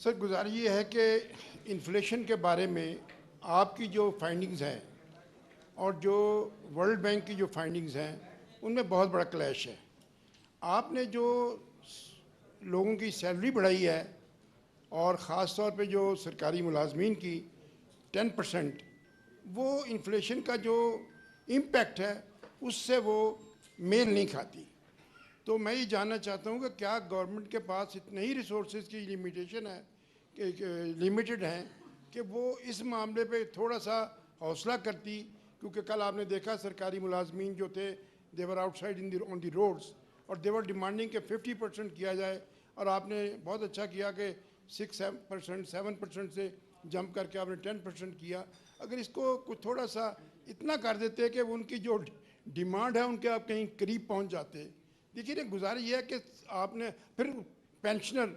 سر گزارش یہ ہے کہ انفلیشن کے بارے میں آپ کی جو فائنڈنگز ہیں اور جو ورلڈ بینک کی جو فائنڈنگز ہیں ان میں بہت بڑا کلیش ہے. آپ نے جو لوگوں کی سیلری بڑھائی ہے اور خاص طور پہ جو سرکاری ملازمین کی 10%، وہ انفلیشن کا جو امپیکٹ ہے اس سے وہ میل نہیں کھاتی. تو میں یہ جاننا چاہتا ہوں کہ کیا گورنمنٹ کے پاس اتنے ہی ریسورسز کی لمیٹیشن ہے کہ لمیٹڈ ہیں کہ وہ اس معاملے پہ تھوڑا سا حوصلہ کرتی. کیونکہ کل آپ نے دیکھا سرکاری ملازمین جو تھے they were outside on the roads اور دے ور ڈیمانڈنگ کہ 50% کیا جائے، اور آپ نے بہت اچھا کیا کہ 6% 7% سے جمپ کر کے آپ نے 10% کیا. اگر اس کو کچھ تھوڑا سا اتنا کر دیتے کہ ان کی جو ڈیمانڈ ہے ان کے آپ کہیں قریب پہنچ جاتے. دیکھیے گزارش یہ ہے کہ آپ نے پھر پینشنر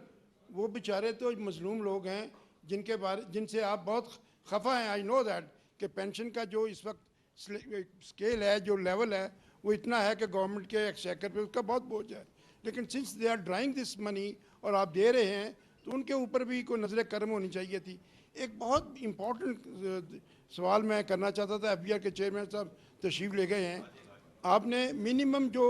وہ بیچارے تو مظلوم لوگ ہیں جن سے آپ بہت خفا ہیں. آئی نو دیٹ کہ پینشن کا جو اس وقت اسکیل ہے، جو لیول ہے، وہ اتنا ہے کہ گورنمنٹ کے ایکسچیکر پہ اس کا بہت بوجھ ہے. لیکن سنس دے آر ڈرائنگ دس منی اور آپ دے رہے ہیں تو ان کے اوپر بھی کوئی نظر کرم ہونی چاہیے تھی. ایک بہت امپورٹنٹ سوال میں کرنا چاہتا تھا. ایف بی آر کے چیئرمین صاحب تشریف لے گئے ہیں. آپ نے منیمم جو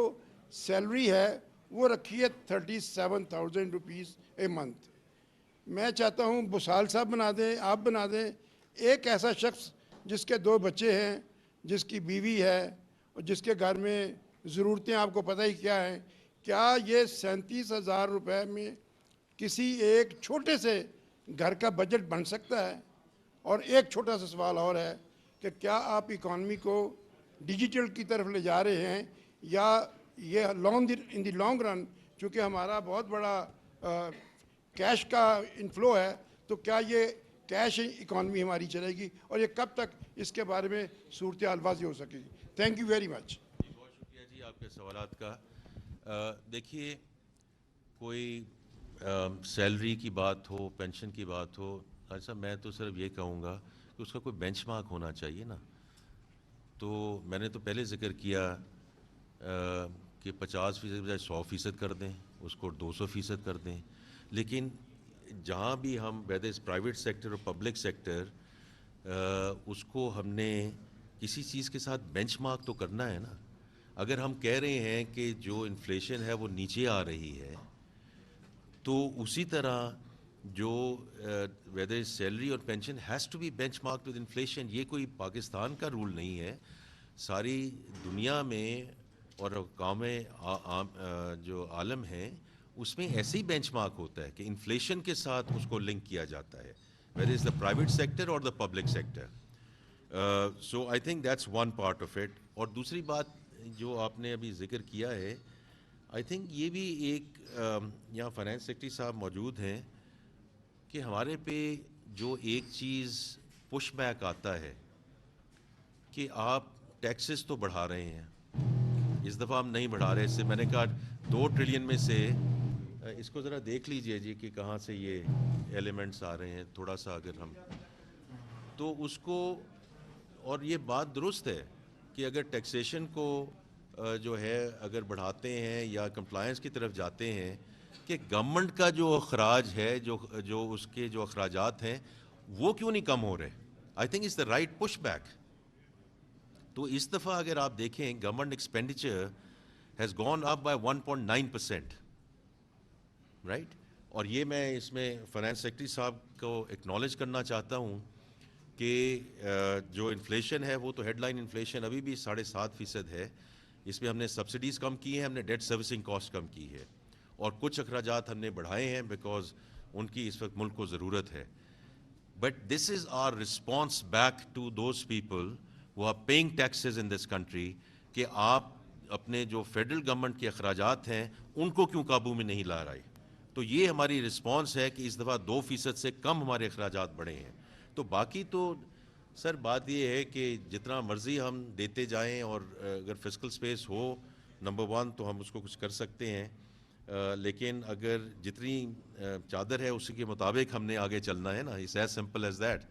سیلری ہے وہ رکھی ہے 37,000 روپیز اے منتھ. میں چاہتا ہوں بسال صاحب بنا دیں، آپ بنا دیں ایک ایسا شخص جس کے 2 بچے ہیں، جس کی بیوی ہے اور جس کے گھر میں ضرورتیں آپ کو پتہ ہی کیا ہیں. کیا یہ 37,000 روپے میں کسی ایک چھوٹے سے گھر کا بجٹ بن سکتا ہے؟ اور ایک چھوٹا سا سوال اور ہے کہ کیا آپ اکانومی کو ڈیجیٹل کی طرف لے جا رہے ہیں یا یہ ان دی لانگ رن، چونکہ ہمارا بہت بڑا کیش کا انفلو ہے، تو کیا یہ کیش اکانومی ہماری چلے گی اور یہ کب تک اس کے بارے میں صورتحال واضح ہو سکے گی؟ Thank you very much. بہت شکریہ جی آپ کے سوالات کا. دیکھیے، کوئی سیلری کی بات ہو، پینشن کی بات ہو، صاحب میں تو صرف یہ کہوں گا کہ اس کا کوئی بینچ مارک ہونا چاہیے نا. تو میں نے تو پہلے ذکر کیا کہ 50% بجائے 100% کر دیں، اس کو 200% کر دیں. لیکن جہاں بھی ہم ویدر از پرائیویٹ سیکٹر اور پبلک سیکٹر، اس کو ہم نے کسی چیز کے ساتھ بینچ مارک تو کرنا ہے نا. اگر ہم کہہ رہے ہیں کہ جو انفلیشن ہے وہ نیچے آ رہی ہے، تو اسی طرح جو ویدر سیلری اور pension has to be benchmark with inflation. یہ کوئی پاکستان کا رول نہیں ہے، ساری دنیا میں اور اقوام جو عالم ہیں اس میں ایسے ہی بینچ مارک ہوتا ہے کہ انفلیشن کے ساتھ اس کو لنک کیا جاتا ہے، whether is the private sector اور the public sector. So I think that's one part of it. اور دوسری بات جو آپ نے ابھی ذکر کیا ہے، آئی تھنک یہ بھی ایک یہاں فائنانس سیکرٹری صاحب موجود ہیں کہ ہمارے پہ جو ایک چیز پش بیک آتا ہے کہ آپ ٹیکسز تو بڑھا رہے ہیں، اس دفعہ ہم نہیں بڑھا رہے. اس سے میں نے کہا 2 ٹریلین میں سے اس کو ذرا دیکھ لیجئے جی کہ کہاں سے یہ ایلیمنٹس آ رہے ہیں تھوڑا سا اگر ہم تو اس کو. اور یہ بات درست ہے کہ اگر ٹیکسیشن کو جو ہے اگر بڑھاتے ہیں یا کمپلائنس کی طرف جاتے ہیں کہ گورنمنٹ کا جو اخراج ہے، جو اس کے جو اخراجات ہیں وہ کیوں نہیں کم ہو رہے. I think is the right push back. تو اس دفعہ اگر آپ دیکھیں government expenditure has gone up by 1.9%، right. اور یہ میں اس میں فائنانس سیکرٹری صاحب کو ایکنالج کرنا چاہتا ہوں کہ جو انفلیشن ہے وہ تو ہیڈ لائن انفلیشن ابھی بھی 7.5% ہے. اس میں ہم نے سبسڈیز کم کی ہیں، ہم نے ڈیٹ سروسنگ کاسٹ کم کی ہے، اور کچھ اخراجات ہم نے بڑھائے ہیں بیکاز ان کی اس وقت ملک کو ضرورت ہے. But this is our response back to those people who are paying taxes in this country کہ آپ اپنے جو فیڈرل گورنمنٹ کے اخراجات ہیں ان کو کیوں قابو میں نہیں لا رہے. تو یہ ہماری رسپانس ہے کہ اس دفعہ 2% سے کم ہمارے اخراجات بڑھے ہیں. تو باقی تو سر بات یہ ہے کہ جتنا مرضی ہم دیتے جائیں، اور اگر فسکل سپیس ہو نمبر 1 تو ہم اس کو کچھ کر سکتے ہیں. لیکن اگر جتنی چادر ہے اسی کے مطابق ہم نے آگے چلنا ہے نا. It's as simple as that.